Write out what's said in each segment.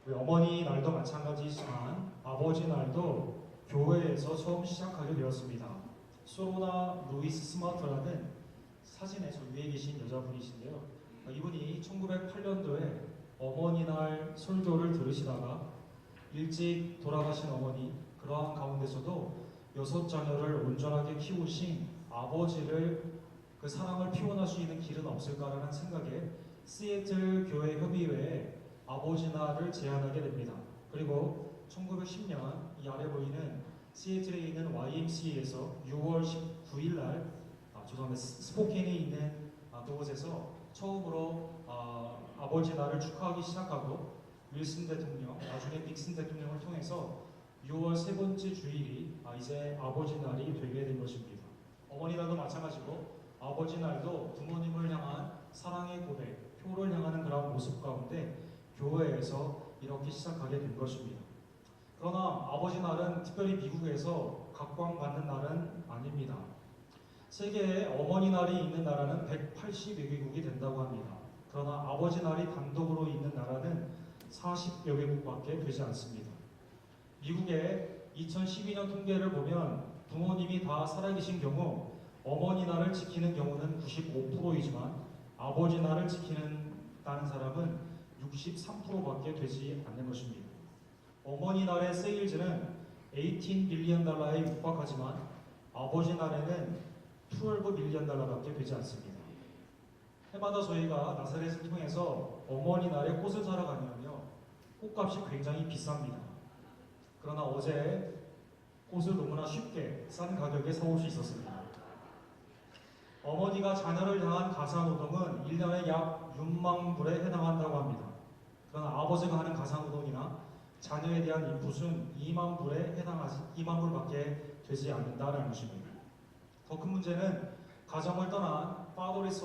우리 어머니 날도 마찬가지지만 아버지 날도 교회에서 처음 시작하게 되었습니다. 소로나 루이스 스마트라는 사진에 저 위에 계신 여자분이신데요. 이분이 1908년도에 어머니날 설교를 들으시다가 일찍 돌아가신 어머니, 그러한 가운데서도 6자녀를 온전하게 키우신 아버지를 그 사랑을 표현할 수 있는 길은 없을까라는 생각에 시애틀 교회 협의회에 아버지 날을 제안하게 됩니다. 그리고 1910년 이 아래 보이는 시애틀에 있는 YMCA에서 6월 19일 날 죄송합니다. 스포켄에 있는 그곳에서 처음으로 아버지 날을 축하하기 시작하고 윌슨 대통령, 나중에 닉슨 대통령을 통해서 6월 세 번째 주일이 이제 아버지 날이 되게 된 것입니다. 어머니 날도 마찬가지고 아버지 날도 부모님을 향한 사랑의 고백, 표를 향하는 그런 모습 가운데 교회에서 이렇게 시작하게 된 것입니다. 그러나 아버지 날은 특별히 미국에서 각광받는 날은 아닙니다. 세계에 어머니 날이 있는 나라는 180여 개국이 된다고 합니다. 그러나 아버지 날이 단독으로 있는 나라는 40여 개국밖에 되지 않습니다. 미국의 2012년 통계를 보면 부모님이 다 살아계신 경우 어머니 날을 지키는 경우는 95%이지만 아버지 날을 지키는 사람은 63%밖에 되지 않는 것입니다. 어머니 날의 세일즈는 18 빌리언 달러에 육박하지만 아버지 날에는 12 빌리언 달러밖에 되지 않습니다. 해마다 저희가 나사렛을 통해서 어머니 날에 꽃을 사러 가면요, 꽃값이 굉장히 비쌉니다. 그러나 어제 꽃을 너무나 쉽게 싼 가격에 사올 수 있었습니다. 어머니가 자녀를 향한 가사노동은 1년에 약 6만 불에 해당한다고 합니다. 그러나 아버지가 하는 가사노동이나 자녀에 대한 인풋은 2만 불에 해당하지 2만 불밖에 되지 않는다는 것입니다. 더 큰 문제는 가정을 떠난 파더리스,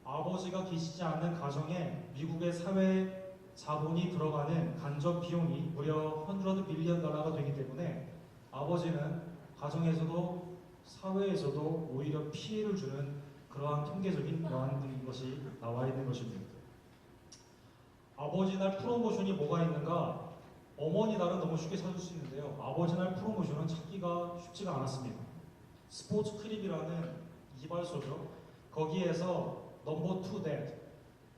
아버지가 계시지 않는 가정에 미국의 사회 자본이 들어가는 간접 비용이 무려 100 빌리언 달러가 되기 때문에 아버지는 가정에서도 사회에서도 오히려 피해를 주는 그러한 통계적인 그러한 것이 나와 있는 것입니다. 아버지 날 프로모션이 뭐가 있는가? 어머니 날은 너무 쉽게 찾을 수 있는데요. 아버지 날 프로모션은 찾기가 쉽지가 않았습니다. 스포츠 클립이라는 이발소죠. 거기에서 넘버 2 dad,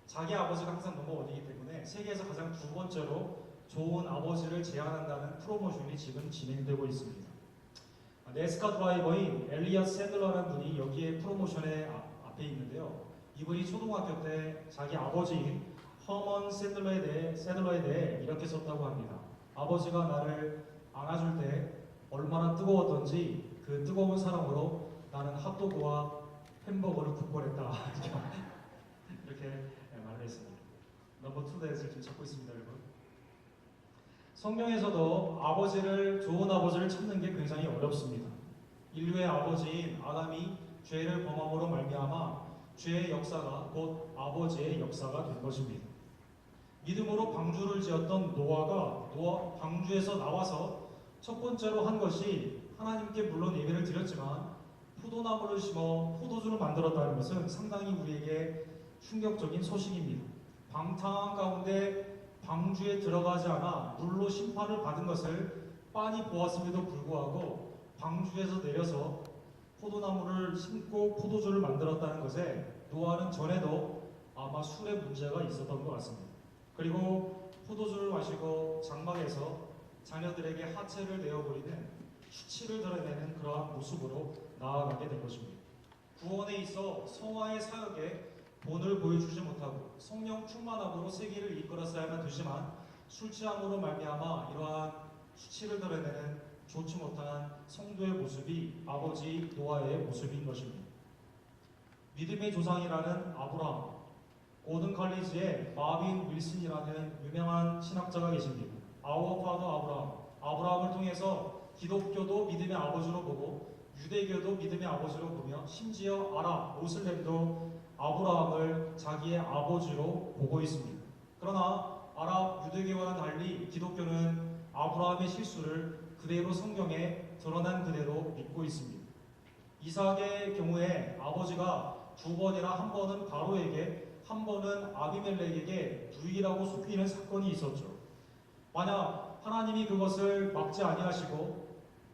자기 아버지가 항상 넘버 1이기 때문에 세계에서 가장 두 번째로 좋은 아버지를 제안한다는 프로모션이 지금 진행되고 있습니다. 네스카 드라이버인 엘리엇 샌들러라는 분이 여기에 프로모션에 앞에 있는데요. 이분이 초등학교 때 자기 아버지인 허먼 샌들러에 대해 이렇게 썼다고 합니다. 아버지가 나를 안아줄 때 얼마나 뜨거웠던지 그 뜨거운 사랑으로 나는 핫도그와 햄버거를 굽고 했다. 이렇게 말을 했습니다. 넘버 2 데이를 지금 찾고 있습니다, 여러분. 성경에서도 좋은 아버지를 찾는 게 굉장히 어렵습니다. 인류의 아버지인 아담이 죄를 범함으로 말미암아 죄의 역사가 곧 아버지의 역사가 된 것입니다. 믿음으로 방주를 지었던 노아가 방주에서 나와서 첫 번째로 한 것이 하나님께 물론 예배를 드렸지만 포도나무를 심어 포도주를 만들었다는 것은 상당히 우리에게 충격적인 소식입니다. 방탕한 가운데 방주에 들어가지 않아 물로 심판을 받은 것을 빤히 보았음에도 불구하고 방주에서 내려서 포도나무를 심고 포도주를 만들었다는 것에 노아는 전에도 아마 술에 문제가 있었던 것 같습니다. 그리고 포도주를 마시고 장막에서 자녀들에게 하체를 내어버리는 수치를 드러내는 그러한 모습으로 나아가게 된 것입니다. 구원에 있어 성화의 사역에 본을 보여주지 못하고 성령 충만함으로 세계를 이끌었어야만 되지만 술 취함으로 말미암아 이러한 수치를 드러내는 좋지 못한 성도의 모습이 아버지 노아의 모습인 것입니다. 믿음의 조상이라는 아브라함, 고든 칼리지에 마빈 윌슨이라는 유명한 신학자가 계십니다. 아워 파더 아브라함을 통해서 기독교도 믿음의 아버지로 보고 유대교도 믿음의 아버지로 보며 심지어 아랍, 모슬렘도 아브라함을 자기의 아버지로 보고 있습니다. 그러나 아랍, 유대교와는 달리 기독교는 아브라함의 실수를 그대로 성경에 드러난 그대로 믿고 있습니다. 이삭의 경우에 아버지가 두 번이나 한 번은 바로에게 한 번은 아비멜렉에게 부인하고 속이는 사건이 있었죠. 만약 하나님이 그것을 막지 아니하시고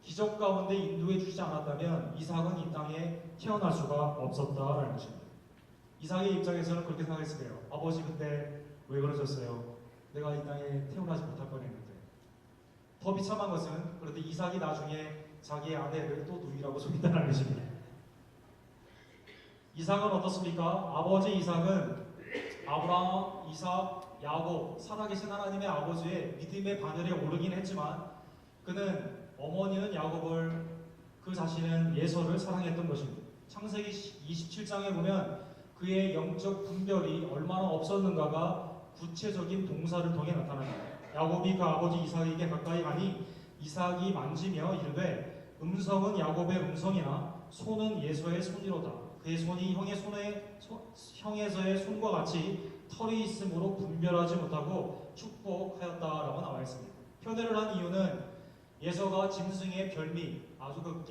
기적 가운데 인도해 주지 않았다면 이삭은 이 땅에 태어날 수가 없었다라는 것입니다. 이삭의 입장에서는 그렇게 생각했을 거예요. 아버지 그때 왜 그러셨어요? 내가 이 땅에 태어나지 못할 뻔했는데. 더 비참한 것은 그런데 이삭이 나중에 자기의 아내를 또 누이라고 속인다는 것입니다. 이삭은 어떻습니까? 아버지 이삭은 아브라함, 이삭, 야곱, 살아계신 하나님의 아버지의 믿음의 바늘에 오르긴 했지만 그는 어머니는 야곱을 그 자신은 예서를 사랑했던 것입니다. 창세기 27장에 보면 그의 영적 분별이 얼마나 없었는가가 구체적인 동사를 통해 나타납니다. 야곱이 그 아버지 이삭에게 가까이 가니 이삭이 만지며 이르되 음성은 야곱의 음성이나 손은 예서의 손이로다. 그의 손이 형에서의 손과 같이 털이 있으므로 분별하지 못하고 축복하였다라고 나와 있습니다. 표현을 한 이유는 예서가 짐승의 별미, 아주 그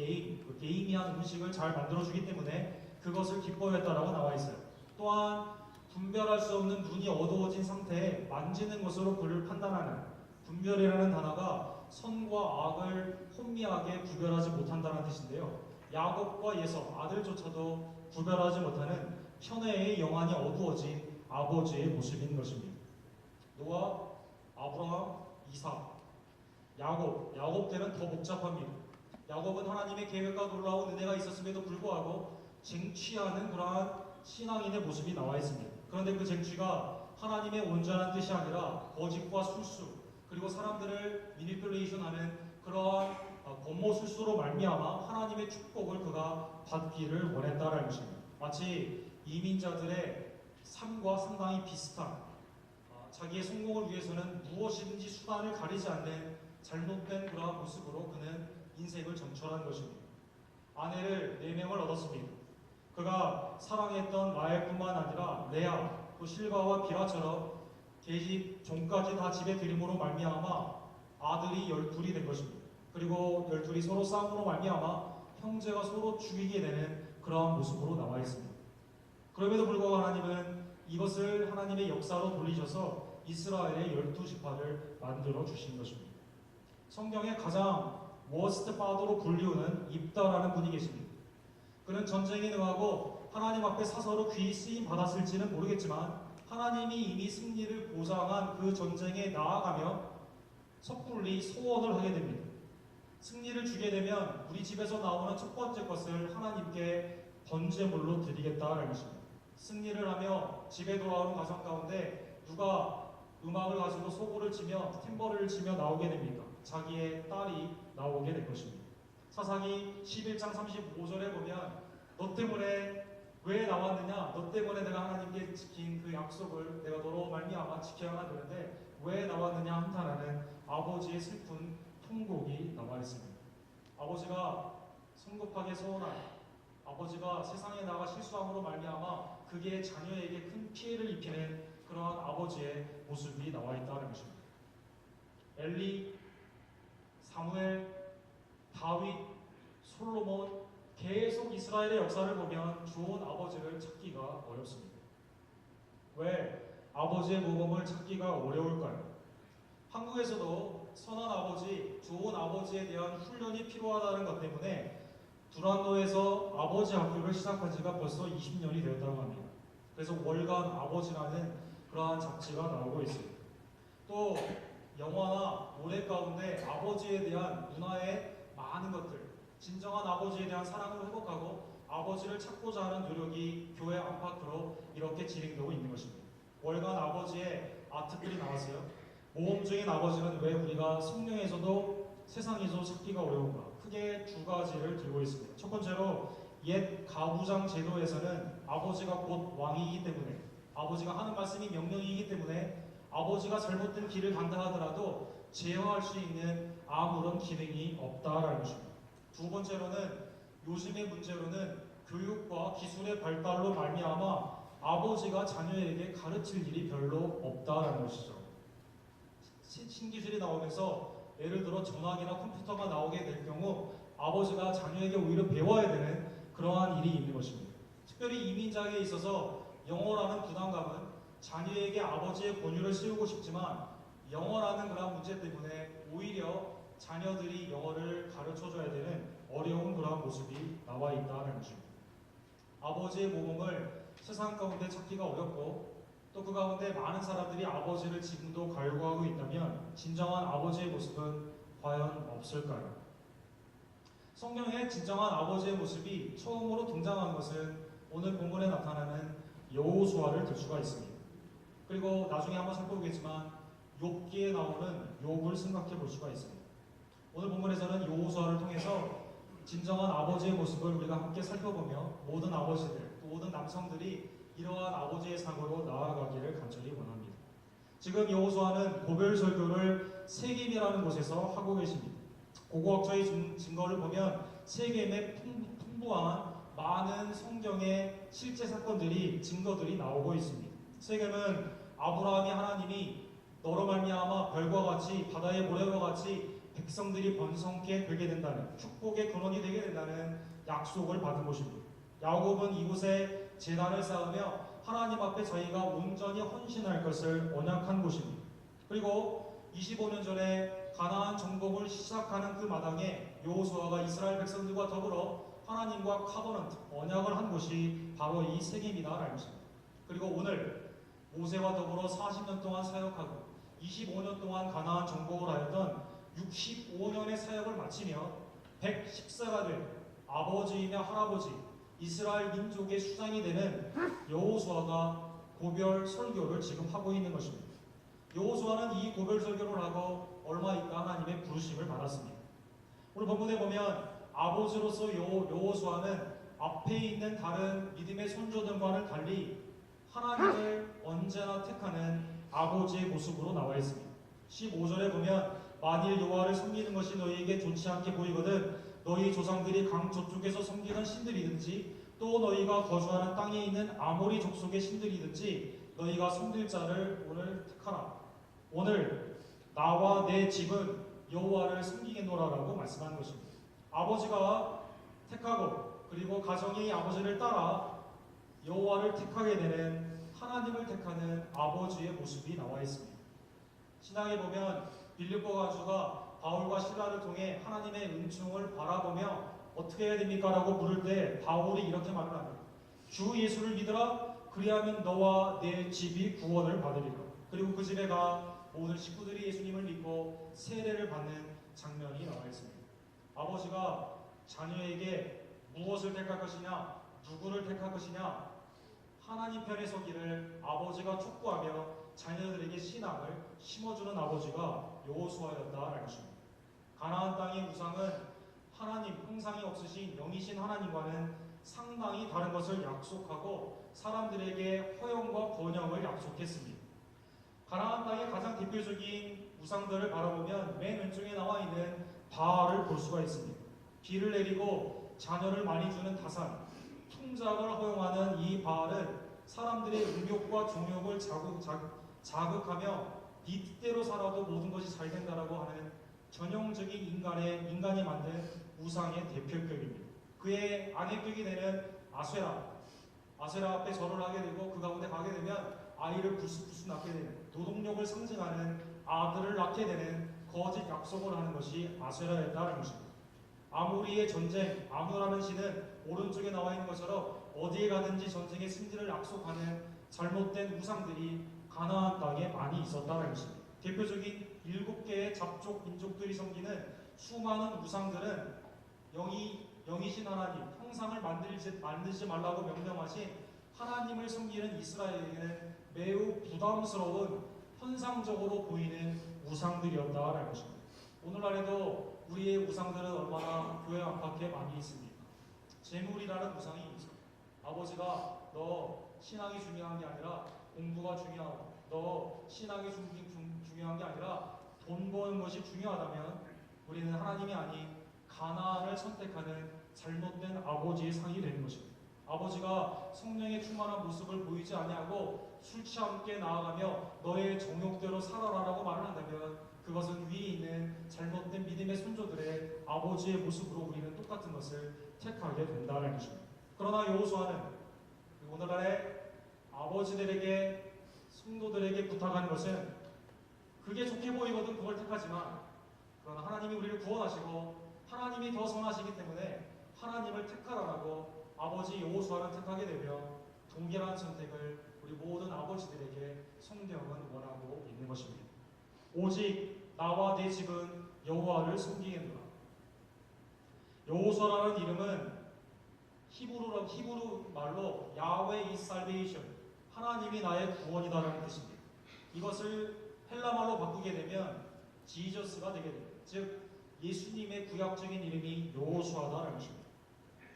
게이미한 음식을 잘 만들어주기 때문에 그것을 기뻐했다라고 나와 있어요. 또한 분별할 수 없는 눈이 어두워진 상태에 만지는 것으로 그를 판단하는 분별이라는 단어가 선과 악을 혼미하게 구별하지 못한다는 뜻인데요. 야곱과 예서, 아들조차도 구별하지 못하는 현해의 영안이 어두워진 아버지의 모습인 것입니다. 노아, 아브라함, 이삭, 야곱 때는 더 복잡합니다. 야곱은 하나님의 계획과 놀라운 은혜가 있었음에도 불구하고 쟁취하는 그러한 신앙인의 모습이 나와 있습니다. 그런데 그 쟁취가 하나님의 온전한 뜻이 아니라 거짓과 술수 그리고 사람들을 미니플레이션하는 그러한 권모술수로 말미암아 하나님의 축복을 그가 받기를 원했다라는 것입니다. 마치 이민자들의 삶과 상당히 비슷한 자기의 성공을 위해서는 무엇이든지 수단을 가리지 않는 잘못된 그러한 모습으로 그는 인생을 전철한 것입니다. 아내를 4명을 얻었습니다. 그가 사랑했던 라헬뿐만 아니라 레아, 또 실바와 비라처럼 계집 종까지 다 집에 들임으로 말미암아 아들이 12이 된 것입니다. 그리고 12이 서로 싸움으로 말미암아 형제가 서로 죽이게 되는 그러한 모습으로 나와 있습니다. 그럼에도 불구하고 하나님은 이것을 하나님의 역사로 돌리셔서 이스라엘의 12지파를 만들어 주신 것입니다. 성경의 가장 워스트 파더로 불리우는 입다라는 분이 계십니다. 그는 전쟁에 능하고 하나님 앞에 사서로 귀히 쓰임 받았을지는 모르겠지만 하나님이 이미 승리를 보장한 그 전쟁에 나아가며 섣불리 소원을 하게 됩니다. 승리를 주게 되면 우리 집에서 나오는 첫 번째 것을 하나님께 번제물로 드리겠다라는 것입니다. 승리를 하며 집에 돌아오는 가정 가운데 누가 음악을 가지고 소고를 치며 팀버를 치며 나오게 됩니까? 자기의 딸이 나오게 될 것입니다. 사사기 11장 35절에 보면 너 때문에 왜 나왔느냐? 너 때문에 내가 하나님께 지킨 그 약속을 내가 너로 말미암아 지켜야만 되는데 왜 나왔느냐 한탄하는 아버지의 슬픈 통곡이 나와 있습니다. 아버지가 성급하게 서운한 아버지가 세상에 나가 실수함으로 말미암아 그의 자녀에게 큰 피해를 입히는 그러한 아버지의 모습이 나와 있다는 것입니다. 엘리, 사무엘, 다윗, 솔로몬 계속 이스라엘의 역사를 보면 좋은 아버지를 찾기가 어렵습니다. 왜 아버지의 모범을 찾기가 어려울까요? 한국에서도 선한 아버지, 좋은 아버지에 대한 훈련이 필요하다는 것 때문에 두란노에서 아버지 학교를 시작한 지가 벌써 20년이 되었다고 합니다. 그래서 월간 아버지라는 그러한 잡지가 나오고 있습니다. 또 영화나 노래 가운데 아버지에 대한 문화의 많은 것들, 진정한 아버지에 대한 사랑을 회복하고 아버지를 찾고자 하는 노력이 교회 안팎으로 이렇게 진행되고 있는 것입니다. 월간 아버지의 아트들이 나왔어요. 모범적인 아버지는 왜 우리가 성령에서도 세상에서 찾기가 어려운가? 크게 2가지를 들고 있습니다. 첫 번째로 옛 가부장 제도에서는 아버지가 곧 왕이기 때문에 아버지가 하는 말씀이 명령이기 때문에 아버지가 잘못된 길을 간다 하더라도 제어할 수 있는 아무런 기능이 없다라는 것입니다. 2번째로는 요즘의 문제로는 교육과 기술의 발달로 말미암아 아버지가 자녀에게 가르칠 일이 별로 없다라는 것이죠. 신기술이 나오면서 예를 들어 전화기나 컴퓨터가 나오게 될 경우 아버지가 자녀에게 오히려 배워야 되는 그러한 일이 있는 것입니다. 특별히 이민자에게 있어서 영어라는 부담감은 자녀에게 아버지의 권유를 씌우고 싶지만 영어라는 그런 문제 때문에 오히려 자녀들이 영어를 가르쳐줘야 되는 어려운 그런 모습이 나와 있다는 것입니다. 아버지의 모범을 세상 가운데 찾기가 어렵고 또 그 가운데 많은 사람들이 아버지를 지금도 갈구하고 있다면 진정한 아버지의 모습은 과연 없을까요? 성경에 진정한 아버지의 모습이 처음으로 등장한 것은 오늘 본문에 나타나는 여호수아를 들 수가 있습니다. 그리고 나중에 한번 살펴보겠지만 욥기에 나오는 욥을 생각해 볼 수가 있습니다. 오늘 본문에서는 여호수아를 통해서 진정한 아버지의 모습을 우리가 함께 살펴보며 모든 아버지들, 또 모든 남성들이 이러한 아버지의 사고로 나아가기를 간절히 원합니다. 지금 여호수아는 고별 설교를 세겜이라는 곳에서 하고 계십니다. 고고학자의 증거를 보면 세겜에 풍부한 많은 성경의 실제 사건들이 증거들이 나오고 있습니다. 세겜은 아브라함이 하나님이 너로 말미암아 별과 같이 바다의 모래와 같이 백성들이 번성케 되게 된다는 축복의 근원이 되게 된다는 약속을 받은 곳입니다. 야곱은 이곳에 제단을 쌓으며 하나님 앞에 자기가 온전히 헌신할 것을 언약한 곳입니다. 그리고 25년 전에 가나안 정복을 시작하는 그 마당에 여호수아가 이스라엘 백성들과 더불어 하나님과 카버넌트, 언약을 한 곳이 바로 이 세겜이다라는 것입니다. 그리고 오늘 모세와 더불어 40년 동안 사역하고 25년 동안 가나안 정복을 하였던 65년의 사역을 마치며 110세가 된 아버지이며 할아버지 이스라엘 민족의 수장이 되는 여호수아가 고별 설교를 지금 하고 있는 것입니다. 여호수아는 이 고별 설교를 하고 얼마 있다 하나님의 부르심을 받았습니다. 오늘 본문에 보면 아버지로서 여호수아는 앞에 있는 다른 믿음의 손조들과는 달리 하나님을 언제나 택하는 아버지의 모습으로 나와 있습니다. 15절에 보면 만일 여호와를 섬기는 것이 너희에게 좋지 않게 보이거든 너희 조상들이 강 저쪽에서 섬기던 신들이든지 또 너희가 거주하는 땅에 있는 아모리 족속의 신들이든지 너희가 섬길 자를 오늘 택하라. 오늘 나와 내 집은 여호와를 섬기겠노라라고 말씀하는 것입니다. 아버지가 택하고 그리고 가정이 아버지를 따라 여호와를 택하게 되는 하나님을 택하는 아버지의 모습이 나와 있습니다. 신앙에 보면 빌립보 가주가 바울과 실라를 통해 하나님의 은총을 바라보며 어떻게 해야 됩니까? 라고 물을 때 바울이 이렇게 말을 합니다. 주 예수를 믿으라 그리하면 너와 내 집이 구원을 받으리라. 그리고 그 집에 가 모든 식구들이 예수님을 믿고 세례를 받는 장면이 나와 있습니다. 아버지가 자녀에게 무엇을 택할 것이냐, 누구를 택할 것이냐, 하나님 편에 서기를 아버지가 촉구하며 자녀들에게 신앙을 심어주는 아버지가 여호수아였다라는 것입니다. 가나안 땅의 우상은 하나님, 형상이 없으신 영이신 하나님과는 상당히 다른 것을 약속하고 사람들에게 허용과 번영을 약속했습니다. 가나안 땅의 가장 대표적인 우상들을 바라보면 맨 왼쪽에 나와 있는 바알을 볼 수가 있습니다. 비를 내리고 자녀를 많이 주는 타산, 풍작을 허용하는 이 바알은 사람들의 음욕과 정욕을 자극하며 네 뜻대로 살아도 모든 것이 잘 된다라고 하는 전형적인 인간이 만든 우상의 대표격입니다. 그의 아내격이 되는 아세라 앞에 절을 하게 되고 그 가운데 가게 되면 아이를 불쑥불쑥 낳게 되는 노동력을 상징하는 아들을 낳게 되는 거짓 약속을 하는 것이 아세라였다는 것입니다. 아모리의 전쟁, 아누라는 신은 오른쪽에 나와 있는 것처럼 어디에 가든지 전쟁의 승리를 약속하는 잘못된 우상들이 가나안 땅에 많이 있었다는 것입니다. 대표적인 7개의 잡족 민족들이 섬기는 수많은 우상들은 영이신 하나님, 형상을 만들지 말라고 명령하신 하나님을 섬기는 이스라엘에게는 매우 부담스러운 현상적으로 보이는 우상들이었다라는 것입니다. 오늘날에도 우리의 우상들은 얼마나 교회 안팎에 많이 있습니까? 재물이라는 우상이 있습니다. 아버지가 너 신앙이 중요한 게 아니라 공부가 중요하고 너 신앙이 중요한 게 아니라 돈 버는 것이 중요하다면 우리는 하나님이 아닌 가나안을 선택하는 잘못된 아버지의 상이 되는 것입니다. 아버지가 성령의 충만한 모습을 보이지 아니하고 술 취하 함께 나아가며 너의 정욕대로 살아라라고 말을 한다면 그것은 위에 있는 잘못된 믿음의 선조들의 아버지의 모습으로 우리는 똑같은 것을 택하게 된다는 것입니다. 그러나 여호수아는 오늘날의 아버지들에게 성도들에게 부탁하는 것은 그게 좋게 보이거든 그걸 택하지만, 그러나 하나님이 우리를 구원하시고 하나님이 더 선하시기 때문에 하나님을 택하라고 아버지 여호수아를 택하게 되며, 동일한 선택을 우리 모든 아버지들에게 성경은 원하고 있는 것입니다. 오직 나와 내 집은 여호와를 섬기겠노라. 여호수아라는 이름은 히브루 말로 야훼 is salvation, 하나님이 나의 구원이다라는 뜻입니다. 이것을 헬라말로 바꾸게 되면 지저스가 되게 됩니다. 즉 예수님의 구약적인 이름이 여호수아다라는 것입니다.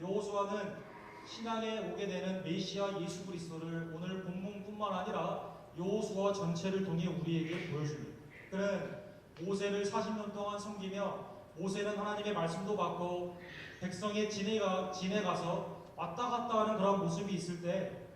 여호수아는 신앙에 오게 되는 메시아 예수 그리스도를 오늘 본문뿐만 아니라 여호수아 전체를 통해 우리에게 보여줍니다. 그는 모세를 40년 동안 섬기며, 모세는 하나님의 말씀도 받고 백성의 지내가서 왔다 갔다 하는 그런 모습이 있을 때,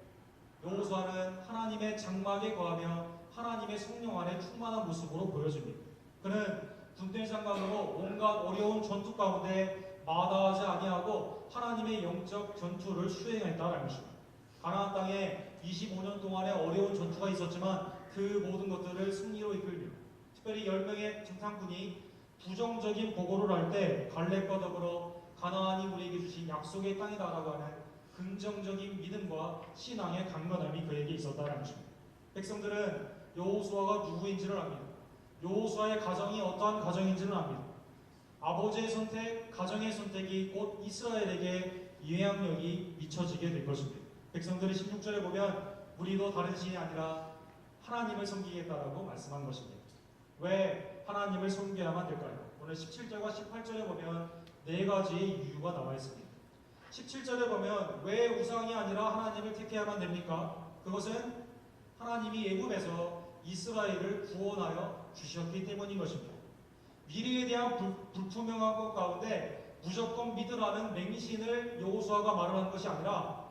여호수아는 하나님의 장막에 거하며 하나님의 성령 안에 충만한 모습으로 보여집니다. 그는 군대장관으로 온갖 어려운 전투 가운데 마다하지 아니하고 하나님의 영적 전투를 수행했다는 것입니다. 가나안 땅에 25년 동안의 어려운 전투가 있었지만 그 모든 것들을 승리로 이끌며, 특별히 10명의 정탐꾼이 부정적인 보고를 할 때 갈렙과 더불어 가나안이 우리에게 주신 약속의 땅이다라고 하는 긍정적인 믿음과 신앙의 강건함이 그에게 있었다는 것입니다. 백성들은 여호수아가 누구인지를 압니다. 여호수아의 가정이 어떠한 가정인지를 압니다. 아버지의 선택, 가정의 선택이 곧 이스라엘에게 영향력이 미쳐지게 될 것입니다. 백성들이 16절에 보면 우리도 다른 신이 아니라 하나님을 섬기겠다라고 말씀한 것입니다. 왜 하나님을 섬겨야만 될까요? 오늘 17절과 18절에 보면 네 가지의 이유가 나와 있습니다. 17절에 보면 왜 우상이 아니라 하나님을 택해야만 됩니까? 그것은 하나님이 애굽에서 이스라엘을 구원하여 주셨기 때문인 것입니다. 미래에 대한 불투명한 것 가운데 무조건 믿으라는 맹신을 여호수아가 말을 한 것이 아니라,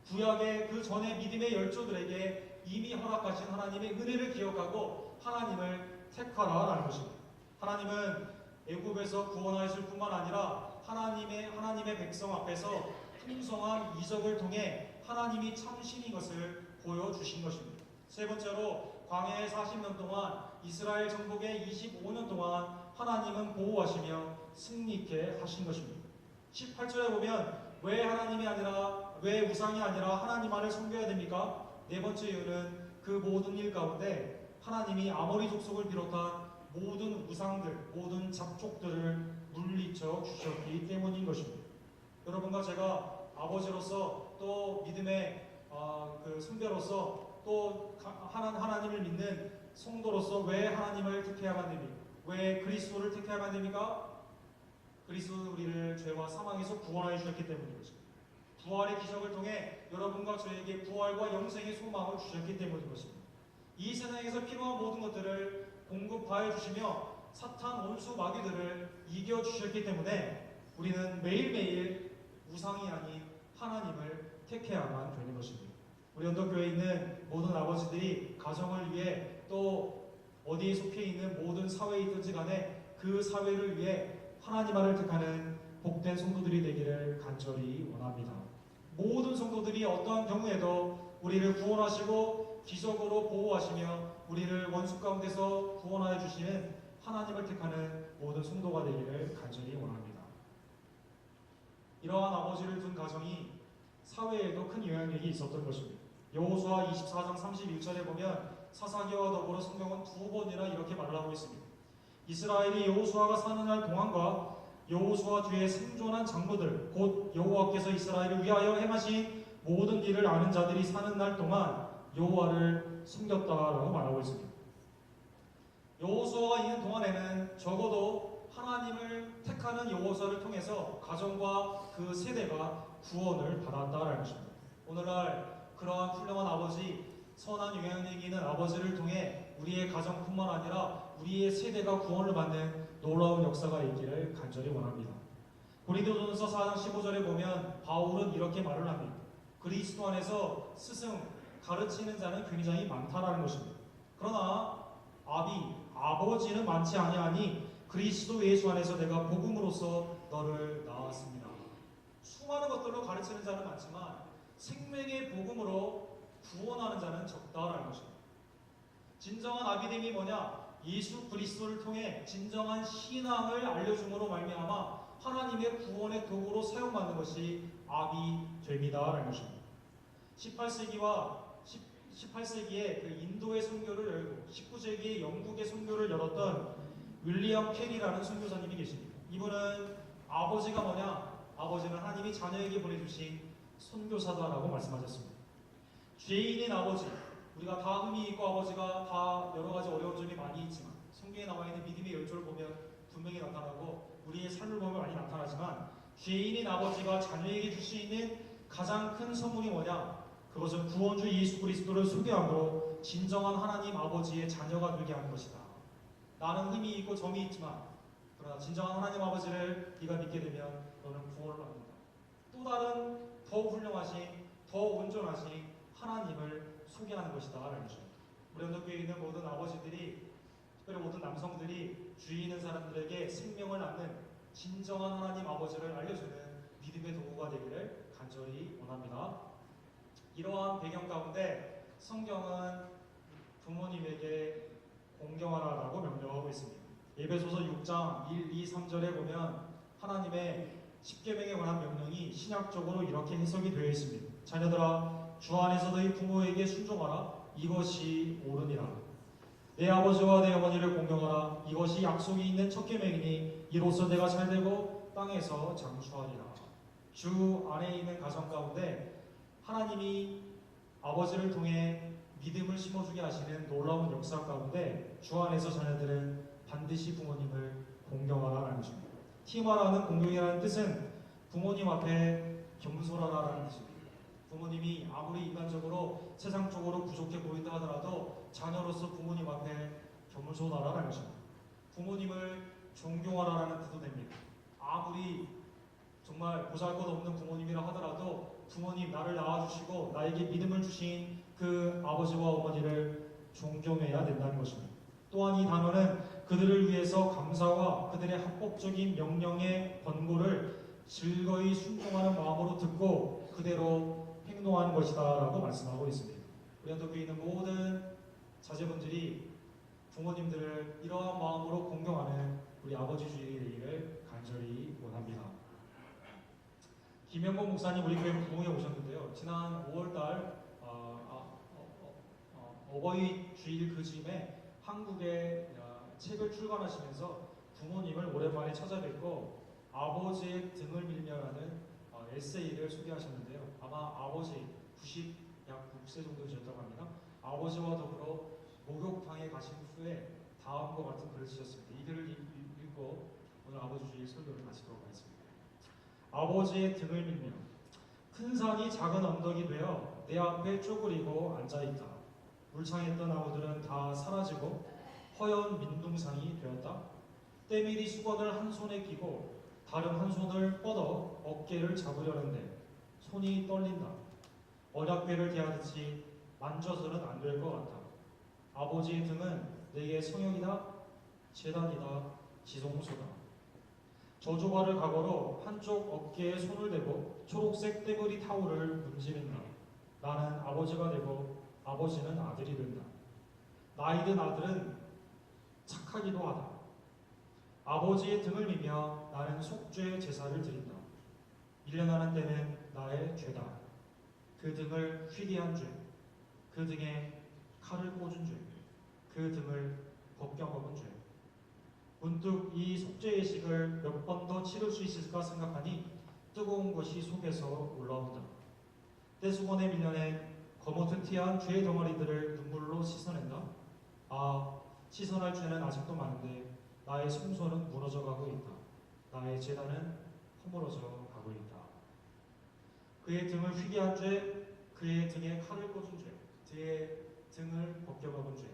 구약의 그 전에 믿음의 열조들에게 이미 허락하신 하나님의 은혜를 기억하고 하나님을 택하라라는 것입니다. 하나님은 애굽에서 구원하실 뿐만 아니라 하나님의 백성 앞에서 풍성한 이적을 통해 하나님이 참신인 것을 보여주신 것입니다. 세 번째로, 광야의 40년 동안 이스라엘 정복의 25년 동안 하나님은 보호하시며 승리케 하신 것입니다. 18절에 보면 왜 우상이 아니라 하나님만을 섬겨야 됩니까? 네 번째 이유는 그 모든 일 가운데 하나님이 아모리 족속을 비롯한 모든 우상들, 모든 잡족들을 물리쳐 주셨기 때문인 것입니다. 여러분과 제가 아버지로서 또 믿음의 선배로서 또 하나님을 믿는 성도로서 왜 하나님을 택해야만 됩니까? 왜 그리스도를 택해야만 됩니까? 그리스도는 우리를 죄와 사망에서 구원하여 주셨기 때문인 것입니다. 부활의 기적을 통해 여러분과 저에게 부활과 영생의 소망을 주셨기 때문인 것입니다. 이 세상에서 필요한 모든 것들을 공급하여 주시며 사탄 원수 마귀들을 이겨 주셨기 때문에 우리는 매일매일 우상이 아닌 하나님을 택해야만 되는 것입니다. 우리 언덕교회에 있는 모든 아버지들이 가정을 위해, 또 어디에 속해 있는 모든 사회에 있든지 간에 그 사회를 위해 하나님만을 택하는 복된 성도들이 되기를 간절히 원합니다. 모든 성도들이 어떠한 경우에도 우리를 구원하시고 기적으로 보호하시며 우리를 원수 가운데서 구원하여 주시는 하나님을 택하는 모든 성도가 되기를 간절히 원합니다. 이러한 아버지를 둔 가정이 사회에도 큰 영향력이 있었던 것입니다. 여호수아 24장 31절에 보면 사사기와 더불어 성경은 두 번이나 이렇게 말을 하고 있습니다. 이스라엘이 여호수아가 사는 날 동안과 여호수아 뒤에 생존한 장로들, 곧 여호와께서 이스라엘을 위하여 행하신 모든 일을 아는 자들이 사는 날 동안 여호와를 섬겼다라고 말하고 있습니다. 여호수아가 있는 동안에는 적어도 하나님을 택하는 여호수아를 통해서 가정과 그 세대가 구원을 받았다라는 것입니다. 오늘날 그러한 훌륭한 아버지, 선한 영향력이 있는 아버지를 통해 우리의 가정뿐만 아니라 우리의 세대가 구원을 받는 놀라운 역사가 있기를 간절히 원합니다. 고린도전서 4장 15절에 보면 바울은 이렇게 말을 합니다. 그리스도 안에서 스승, 가르치는 자는 굉장히 많다라는 것입니다. 그러나 아버지는 많지 아니하니 그리스도 예수 안에서 내가 복음으로써 너를 낳았습니다. 수많은 것들로 가르치는 자는 많지만 생명의 복음으로 구원하는 자는 적다라는 것입니다. 진정한 아비됨이 뭐냐? 예수 그리스도를 통해 진정한 신앙을 알려줌으로 말미암아 하나님의 구원의 도구로 사용받는 것이 압이 됩니다라는 것입니다. 18세기에 그 인도의 선교를 열고 19세기에 영국의 선교를 열었던 윌리엄 캐리라는 선교사님이 계십니다. 이분은 아버지가 뭐냐? 아버지는 하나님이 자녀에게 보내주신 선교사다라고 말씀하셨습니다. 죄인인 아버지, 우리가 다 흠이 있고 아버지가 다 여러 가지 어려운 점이 많이 있지만 성경에 나와 있는 믿음의 열조를 보면 분명히 나타나고 우리의 삶을 보면 많이 나타나지만 죄인인 아버지가 자녀에게 줄 수 있는 가장 큰 선물이 뭐냐? 그것은 구원주 예수 그리스도를 소개함으로 진정한 하나님 아버지의 자녀가 되게 하는 것이다. 나는 흠이 있고 점이 있지만 그러나 진정한 하나님 아버지를 네가 믿게 되면 너는 구원을 받는다. 또 다른 더 훌륭하신, 더 온전하신 하나님을 소개하는 것이다 라는 것입니다. 우리 언덕교회에 있는 모든 아버지들이, 특별히 모든 남성들이 주위 있는 사람들에게 생명을 낳는 진정한 하나님 아버지를 알려주는 믿음의 도구가 되기를 간절히 원합니다. 이러한 배경 가운데 성경은 부모님에게 공경하라라고 명령하고 있습니다. 에베소서 6장 1, 2, 3절에 보면 하나님의 십계명에 관한 명령이 신약적으로 이렇게 해석이 되어 있습니다. 자녀들아, 주 안에서 너희 부모에게 순종하라. 이것이 옳으니라. 내 아버지와 내 어머니를 공경하라. 이것이 약속이 있는 첫 계명이니 이로써 내가 잘되고 땅에서 장수하리라. 주 안에 있는 가정 가운데 하나님이 아버지를 통해 믿음을 심어주게 하시는 놀라운 역사 가운데 주 안에서 자녀들은 반드시 부모님을 공경하라는 것입니다. 티마라는 공경이라는 뜻은 부모님 앞에 겸손하라는 뜻입니다. 부모님이 아무리 인간적으로 세상적으로 부족해 보인다 하더라도 자녀로서 부모님 앞에 겸손하라는 것입니다. 부모님을 존경하라는 뜻도 됩니다. 아무리 정말 보잘것없는 부모님이라 하더라도 부모님 나를 낳아주시고 나에게 믿음을 주신 그 아버지와 어머니를 존경해야 된다는 것입니다. 또한 이 단어는 그들을 위해서 감사와 그들의 합법적인 명령의 권고를 즐거이 순종하는 마음으로 듣고 그대로 행동하는 것이다 라고 말씀하고 있습니다. 우리 언덕교회에 있는 모든 자제분들이 부모님들을 이러한 마음으로 공경하는 우리 아버지 주일이 되기를 간절히 원합니다. 김영곤 목사님 우리 교회 부흥에 오셨는데요. 지난 5월달 어버이 주일 그 즈음에 한국에 책을 출간하시면서 부모님을 오랜만에 찾아뵙고 아버지의 등을 밀며라는 에세이를 소개하셨는데요. 아마 아버지 96세 정도 되셨다고 합니다. 아버지와 더불어 목욕탕에 가신 후에 다음과 같은 글을 쓰셨습니다. 이 글을 읽고 오늘 아버지 주일 설교를 마치도록 하겠습니다. 아버지의 등을 밀며 큰 산이 작은 언덕이 되어 내 앞에 쪼그리고 앉아있다. 물창했던 나무들은 다 사라지고 허연 민둥산이 되었다. 때밀이 수건을 한 손에 끼고 다른 한 손을 뻗어 어깨를 잡으려는데 손이 떨린다. 언약궤를 대하듯이 만져서는 안 될 것 같다. 아버지의 등은 내게 성역이다, 제단이다, 지성소다. 저주받을 각오로 한쪽 어깨에 손을 대고 초록색 떼거리 타올을 문지른다. 나는 아버지가 되고 아버지는 아들이 된다. 나이든 아들은 착하기도 하다. 아버지의 등을 미며 나는 속죄 제사를 드린다. 밀려나는 때는 나의 죄다. 그 등을 휘게 한 죄, 그 등에 칼을 꽂은 죄, 그 등을 벗겨먹은 죄. 문득 이 속죄 예식을 몇 번 더 치를 수 있을까 생각하니 뜨거운 것이 속에서 올라온다. 떼수건에 밀려낸 거무튀튀한 죄의 덩어리들을 눈물로 씻어낸다. 아, 씻어날 죄는 아직도 많은데 나의 성소는 무너져가고 있다. 나의 제단은 허물어져 가고 있다. 그의 등을 휘게 한 죄, 그의 등에 칼을 꽂은 죄, 그의 등을 벗겨먹은 죄.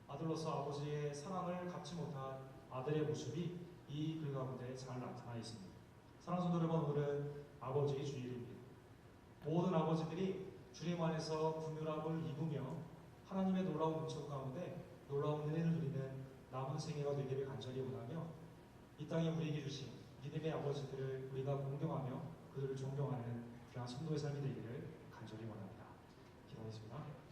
아들로서 아버지의 사랑을 갚지 못한 아들의 모습이 이 글 가운데 잘 나타나 있습니다. 사랑하는 성도 여러분, 오늘은 아버지의 주일입니다. 모든 아버지들이 주님 안에서 긍휼함을 입으며 하나님의 놀라운 은총 가운데 놀라운 은혜를 누리는 남은 생애가 되기를 간절히 원하며 이 땅에 우리에게 주신 믿음의 아버지들을 우리가 공경하며 그들을 존경하는 귀한 성도의 삶이 되기를 간절히 원합니다. 기도하겠습니다.